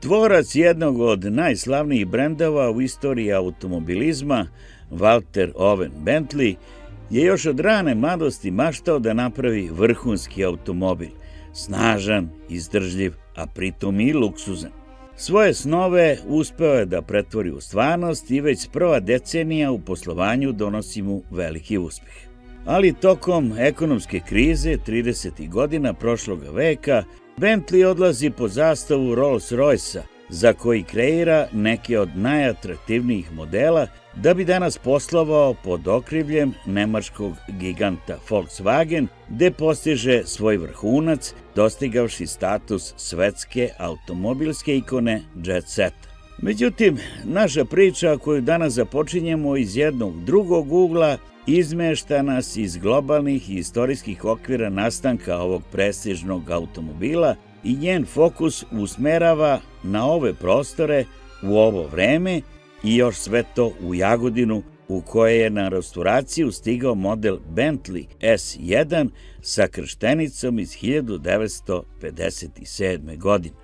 Tvorac jednog od najslavnijih brendova u istoriji automobilizma, Walter Owen Bentley, je još od rane mladosti maštao da napravi vrhunski automobil, snažan, izdržljiv, a pritom i luksuzan. Svoje snove uspeo je da pretvori u stvarnost i već prva decenija u poslovanju donosi mu veliki uspeh. Ali tokom ekonomske krize 30. godina prošlog veka Bentley odlazi pod zastavu Rolls-Roycea, za koji kreira neke od najatraktivnijih modela, da bi danas poslovao pod okriljem nemačkog giganta Volkswagen, gde postiže svoj vrhunac, dostigavši status svetske automobilske ikone jet seta. Međutim, naša priča koju danas započinjemo iz jednog drugog ugla izmešta nas iz globalnih i istorijskih okvira nastanka ovog prestižnog automobila i njen fokus usmerava na ove prostore u ovo vreme i još sve to u Jagodinu, u kojoj je na restauraciju stigao model Bentley S1 sa krštenicom iz 1957. godine.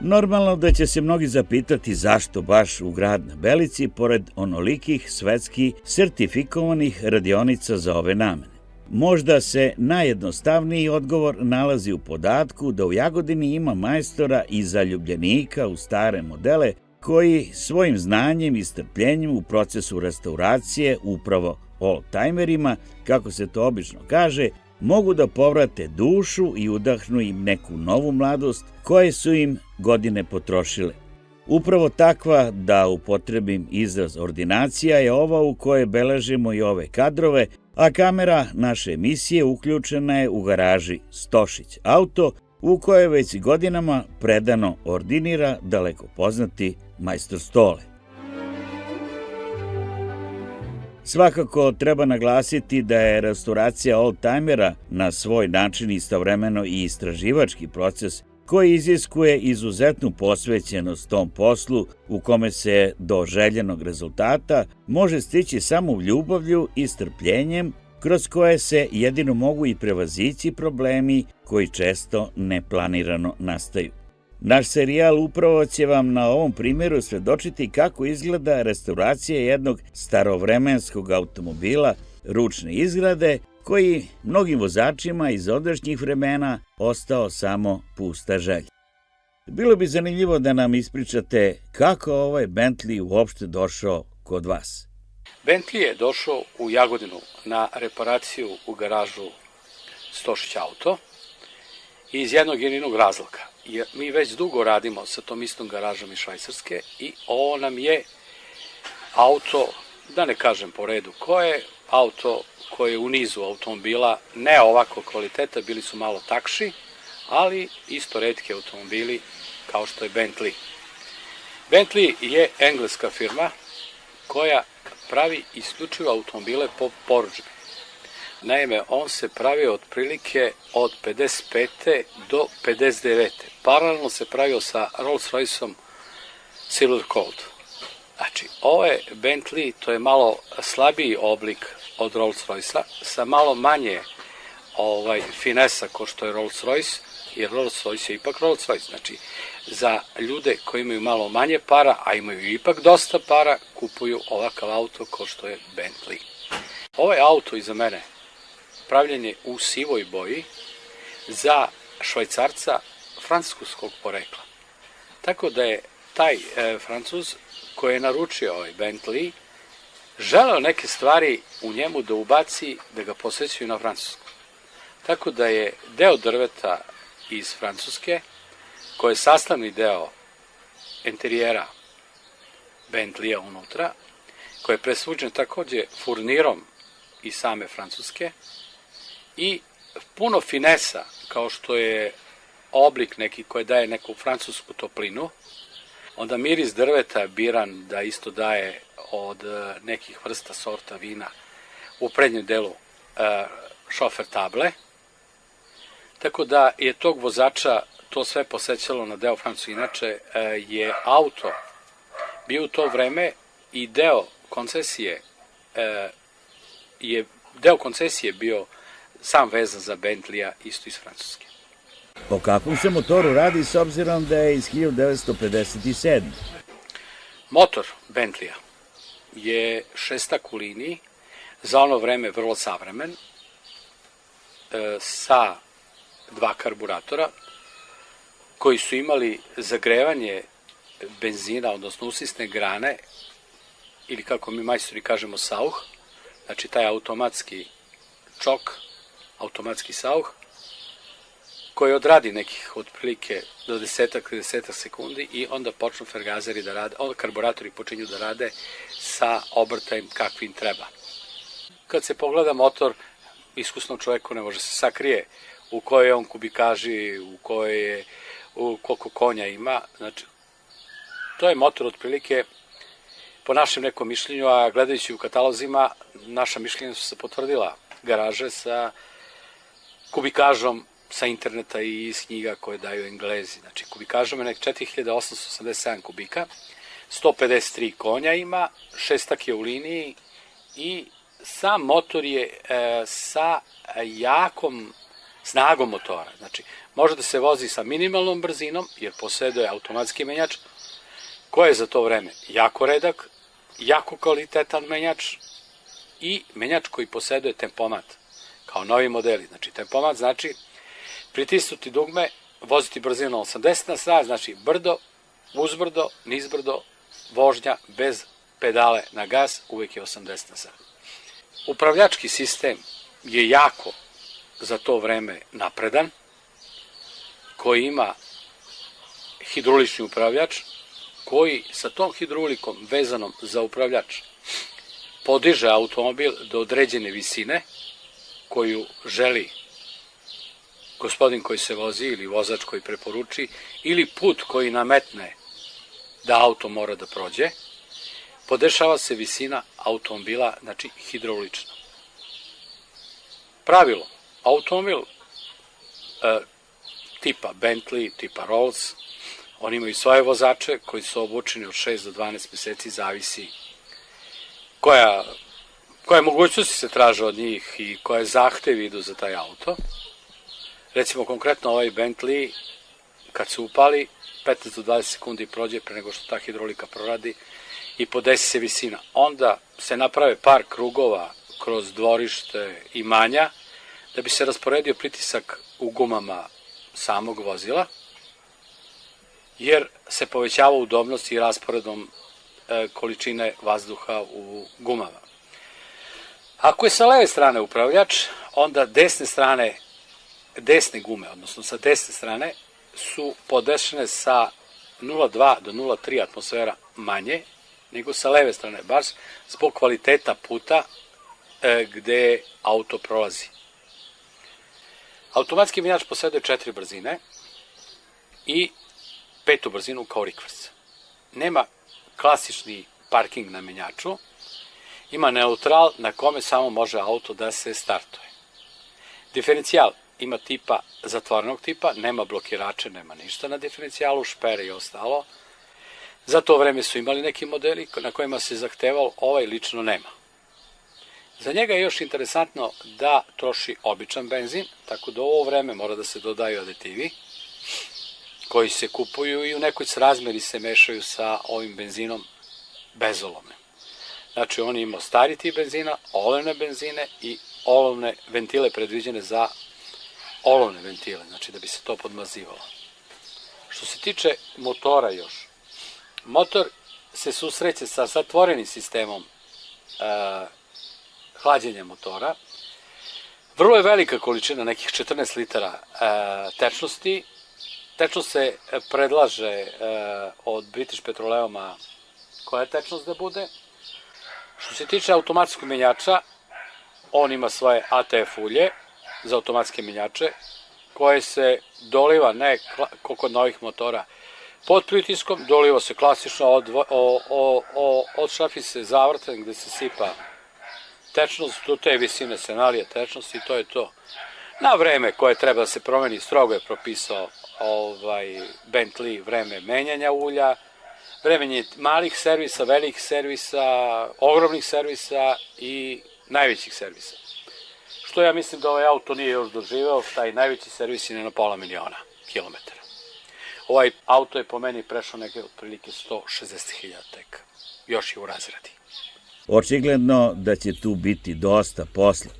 Normalno da će se mnogi zapitati zašto baš u grad na Belici, pored onolikih svetski sertifikovanih radionica za ove namene. Možda se najjednostavniji odgovor nalazi u podatku da u Jagodini ima majstora i zaljubljenika u stare modele koji svojim znanjem i strpljenjem u procesu restauracije upravo oldtimerima, kako se to obično kaže, mogu da povrate dušu i udahnu im neku novu mladost koje su im godine potrošile. Upravo takva, da upotrebim izraz ordinacija, je ova u kojoj beležimo i ove kadrove, a kamera naše emisije uključena je u garaži Stošić Auto, u kojoj već godinama predano ordinira daleko poznati majstor Stole. Svakako treba naglasiti da je restauracija oldtimera na svoj način istovremeno i istraživački proces koji iziskuje izuzetnu posvećenost tom poslu u kome se do željenog rezultata može stići samo ljubavlju i strpljenjem, kroz koje se jedino mogu i prevazići problemi koji često neplanirano nastaju. Naš serijal upravo će vam na ovom primjeru svedočiti kako izgleda restauracija jednog starovremenskog automobila ručne izgrade, koji mnogim vozačima iz ondašnjih vremena ostao samo pusta želja. Bilo bi zanimljivo da nam ispričate kako ovaj Bentley uopšte došao kod vas. Bentley je došao u Jagodinu na reparaciju u garažu Stošić Auto iz jednog jedinog razloga. Jer mi već dugo radimo sa tom istom garažom iz Švajcarske i ovo nam je auto, da ne kažem po redu koje, auto koje je u nizu automobila, ne ovako kvaliteta, bili su malo takši, ali isto retki automobili kao što je Bentley. Bentley je engleska firma koja pravi isključivo automobile po porudžbi. Naime, on se pravi otprilike od 55. do 59. Paralelno se pravio sa Rolls-Royceom Silver Cold. Znači, ovo je Bentley, to je malo slabiji oblik od Rolls-Roycea, sa malo manje finesa ko što je Rolls-Royce, jer Rolls-Royce je ipak Rolls-Royce. Znači, za ljude koji imaju malo manje para, a imaju ipak dosta para, kupuju ovakav auto ko što je Bentley. Ovaj auto iza mene pravljen je u sivoj boji za Švajcarca francuskog porekla. Tako da je taj Francuz koji je naručio ovaj Bentley želeo neke stvari u njemu da ubaci, da ga posvećuju na francusku. Tako da je deo drveta iz Francuske, koji je sastavni deo interijera Bentleya unutra, koji je presvuđen takođe furnirom iz same Francuske i puno finesa, kao što je oblik neki koji daje neku francusku toplinu, onda miris drveta biran da isto daje od nekih vrsta sorta vina u prednjem delu šofer table, tako da je tog vozača to sve posećalo na deo Francuske. Inače je auto bio u to vreme i deo koncesije bio sam vezan za Bentleya isto iz Francuske. O kakvom se motoru radi s obzirom da je iz 1957. Motor Bentleya je šestak u liniji, za ono vreme vrlo savremen, sa dva karburatora, koji su imali zagrevanje benzina, odnosno usisne grane, ili kako mi majstori kažemo sauh, znači taj automatski čok, automatski sauh, koji odradi nekih otprilike do 10 sekundi i onda počnu fergazeri da rade, onda karburatori počinju da rade sa obrtajem kakvim treba. Kad se pogleda motor, iskusnom čoveku ne može se sakrije u kojoj on kubikaži, koliko konja ima. Znači, to je motor otprilike, po našem nekom mišljenju, a gledajući u katalozima, naša mišljenja su se potvrdila, garaže sa kubikažom sa interneta i iz knjiga koje daju Englezi. Znači, kubikažom je nek 4887 kubika, 153 konja ima, šestak je u liniji i sam motor je sa jakom snagom motora. Znači, može da se vozi sa minimalnom brzinom, jer poseduje automatski menjač, koji je za to vreme jako redak, jako kvalitetan menjač i menjač koji poseduje tempomat, kao novi modeli. Znači, tempomat znači pritisnuti dugme, voziti brzinu 80 na sat, znači brdo, uzbrdo, nizbrdo, vožnja bez pedale na gas, uvek je 80 na sat. Upravljački sistem je jako za to vreme napredan, koji ima hidrolični upravljač, koji sa tom hidrolikom vezanom za upravljač podiže automobil do određene visine koju želi gospodin koji se vozi ili vozač koji preporuči ili put koji nametne da auto mora da prođe, podešava se visina automobila, znači hidrolično. Pravilo, automobil tipa Bentley, tipa Rolls, oni imaju svoje vozače koji su obučeni od 6 do 12 meseci, zavisi koje mogućnosti se traže od njih i koje zahtevi idu za taj auto. Recimo, konkretno ovaj Bentley, kad se upali, 15 do 20 sekundi prođe pre nego što ta hidrolika proradi i podesi se visina. Onda se naprave par krugova kroz dvorište imanja, da bi se rasporedio pritisak u gumama samog vozila, jer se povećava udobnost i rasporedom količine vazduha u gumama. Ako je sa leve strane upravljač, onda desne gume, odnosno sa desne strane, su podešene sa 0,2 do 0,3 atmosfera manje nego sa leve strane, baš zbog kvaliteta puta gde auto prolazi. Automatski menjač poseduje 4 brzine i 5. brzinu kao rikvers. Nema klasični parking na menjaču, ima neutral na kome samo može auto da se startuje. Diferencijal ima tipa zatvorenog tipa, nema blokirače, nema ništa na diferencijalu, špere i ostalo. Za to vreme su imali neki modeli na kojima se zahtevalo, ovaj lično nema. Za njega je još interesantno da troši običan benzin, tako da u ovo vreme mora da se dodaju aditivi koji se kupuju i u nekoj srazmeri se mešaju sa ovim benzinom bezolovnim. Znači, on ima stari tip benzina, olovne benzine i olovne ventile predviđene za olovne ventile, znači da bi se to podmazivalo. Što se tiče motora još, motor se susreće sa zatvorenim sistemom hlađenja motora. Vrlo je velika količina, nekih 14 litara tečnosti. Tečnost se predlaže od British Petroleuma koja je tečnost da bude. Što se tiče automatskog menjača, on ima svoje ATF ulje za automatske menjače, koje se doliva, ne kod novih motora, pod pritiskom, doliva se klasično od šafice zavrten gde se sipa tečnost, do te visine se nalije tečnost i to je to. Na vreme koje treba da se promeni, strogo je propisao Bentley vreme menjanja ulja, vreme malih servisa, velikih servisa, ogromnih servisa i najvećih servisa. što ja mislim da ovaj auto nije još doživeo, taj najveći servis je na pola miliona kilometara. Ovaj auto je po meni prešao neke otprilike 160.000 tek, još je u razradi. Očigledno da će tu biti dosta posla.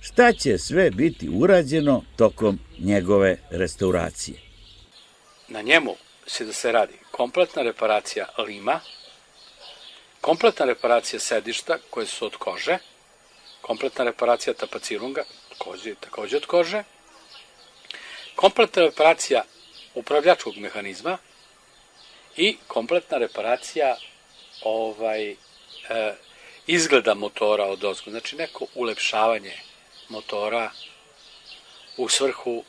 Šta će sve biti urađeno tokom njegove restauracije? Na njemu da se radi kompletna reparacija lima, kompletna reparacija sedišta koje su od kože, kompletna reparacija tapacirunga, takođe od kože, kompletna reparacija upravljačkog mehanizma i kompletna reparacija izgleda motora od ozgo, znači neko ulepšavanje motora u svrhu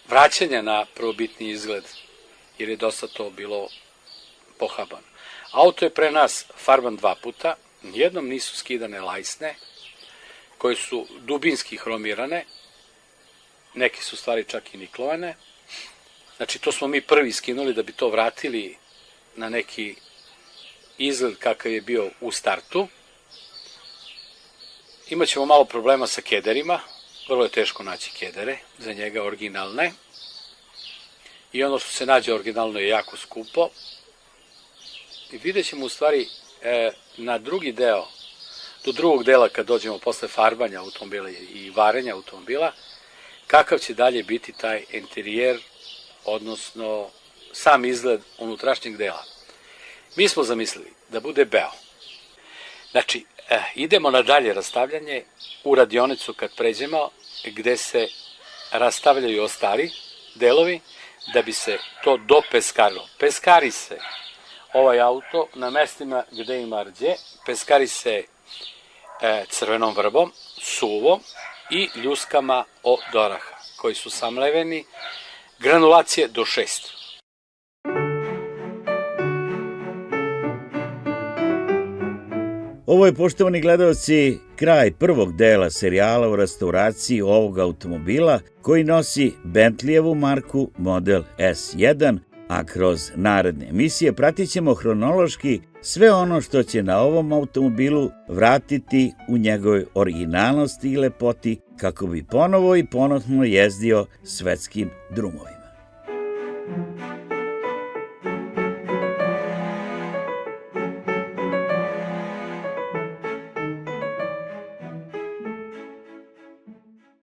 vraćanja na prvobitni izgled, jer je dosta to bilo pohabano. Auto je pre nas farban 2 puta, nijednom nisu skidane lajsne, koje su dubinski hromirane, neke su stvari čak i niklovane, znači to smo mi prvi skinuli da bi to vratili na neki izgled kakav je bio u startu. Imaćemo malo problema sa kederima, vrlo je teško naći kedere, za njega originalne. I ono što se nađe originalno je jako skupo. I vidjet ćemo u stvari na drugi deo, do drugog dela kad dođemo posle farbanja automobila i varenja automobila, kakav će dalje biti taj interijer, odnosno sam izgled unutrašnjeg dela. Mi smo zamislili da bude beo. Znači, idemo na dalje rastavljanje u radionicu kad pređemo, gde se rastavljaju ostali delovi, da bi se to dopeskarilo. Peskari se ovaj auto na mestima gde ima rđe, peskari se crvenom vrbom, suvom i ljuskama od oraha, koji su samleveni, granulacije do 6. Ovo je, poštovani gledalci, kraj prvog dela serijala o restauraciji ovog automobila koji nosi Bentleyevu marku model S1, a kroz naredne emisije pratit ćemo hronološki sve ono što će na ovom automobilu vratiti u njegovoj originalnosti i lepoti kako bi ponovo i ponosno jezdio svetskim drumovima.